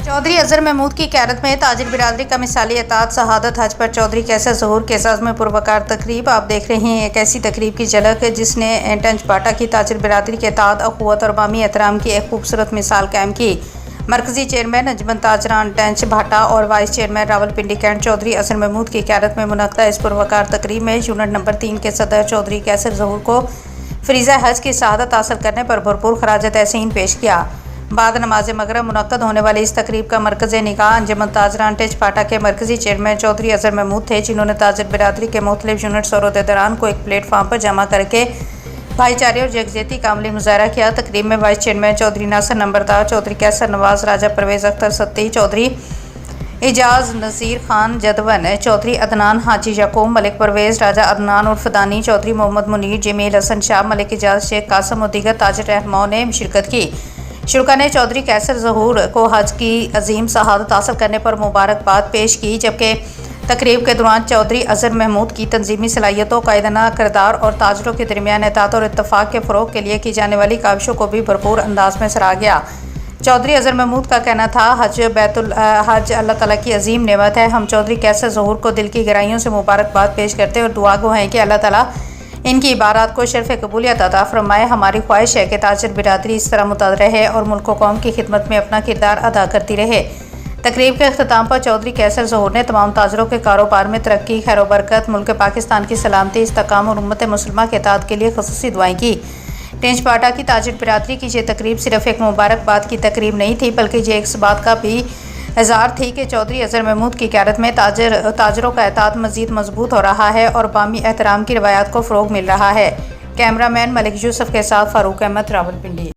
चौधरी अजहर महमूद की क़यादत में ताजिर बिरादरी का मिसाली अताअत शहादत हज पर चौधरी कैसर ज़हूर के एज़ाज़ में पुरवकार तकरीब। आप देख रहे हैं एक ऐसी तकरीब की झलक जिसने टंच पाटा की ताजिर बिरादरी के अताअत, अख़ुवत और बामी एहतराम की एक खूबसूरत मिसाल कायम की। मरकज़ी चेयरमैन अंजुमन ताजरान टंच भाटा और vice chairman Rawalpindi cantt Chaudhry Azhar Mahmood की क़यादत में मुनक़्क़दा इस पुरवकार तकरीब में यूनिट नंबर 3 के सदर चौधरी कैसर ज़हूर को फ़रीज़ा हज की शहादत हासिल करने पर भरपूर खराज तहसीन पेश किया। बाद नमाज मगरिब मुनक़्क़द होने वाली इस तकरीब का मरकज़ निगाह अंजुमन ताजरान टंच पाटा के मरकज़ी चेयरमैन चौधरी अजहर महमूद थे, जिन्होंने ताजिर बिरादरी के मुख्तलिफ यूनिट्स और अहदेदारान को एक प्लेटफार्म पर जमा करके भाईचारे और यकजहती का अमली मुज़ाहरा किया। तकरीब में वाइस चेयरमैन चौधरी नासिर नंबरदार, चौधरी कैसर नवाज़, राजा परवेज़ अख्तर सत्ती, चौधरी एजाज़ नज़ीर खान जदवन, चौधरी अदनान हाजी यकूब, मलिक परवेज़, राजा अदनान उर्फ दानी, चौधरी मोहम्मद मुनीर, जमील हसन शाह, मलिक एजाज़, शेख कासम और दीगर ताजिर रहनुमाओं ने शिरकत की। शुरा ने चौधरी कैसर ज़हूर को हज की अजीम शहादत हासिल करने पर मुबारकबाद पेश की, जबकि तकरीब के दौरान चौधरी अजहर महमूद की तंजीमी सलाहियतों, कायदाना किरदार और ताजरों के दरमियान एताअत और इत्तफ़ाक़ के फ़रोग़ के लिए की जाने वाली काविशों को भी भरपूर अंदाज में सराहा गया। चौधरी अजहर महमूद का कहना था, हज अल्लाह ताला की अजीम नेमत है। हम चौधरी कैसर ज़हूर को दिल की गहराइयों से मुबारकबाद पेश करते और दुआ गो हैं कि अल्लाह ताला इनकी इबारत को शर्फ़ कबूलियत अता फ़रमाए। हमारी ख्वाहिश है कि ताजिर बिरादरी इस तरह मुतहद रहे और मुल्क व कौम की खिदमत में अपना किरदार अदा करती रहे। तकरीब के अख्ताम पर चौधरी कैसर ज़हूर ने तमाम ताजरों के कारोबार में तरक्की, खैर बरकत, मुल्क पाकिस्तान की सलामती, इस्तेकाम और उम्मत मुसलमा के इत्तेहाद के लिए ख़ुसूसी दुआएं की। टंच पाटा की ताजिर बिरादरी की ये तकरीब सिर्फ एक मुबारकबाद की तकरीब नहीं थी, बल्कि ये इस बात का भी इज़हार थी कि चौधरी अजहर महमूद की क़यादत में ताजरों का एताअत मज़ीद मजबूत हो रहा है और बामी एहतराम की रवायत को फ़रोग़ मिल रहा है। कैमरामैन मलिक यूसुफ के साथ फ़ारूक अहमद, रावलपिंडी।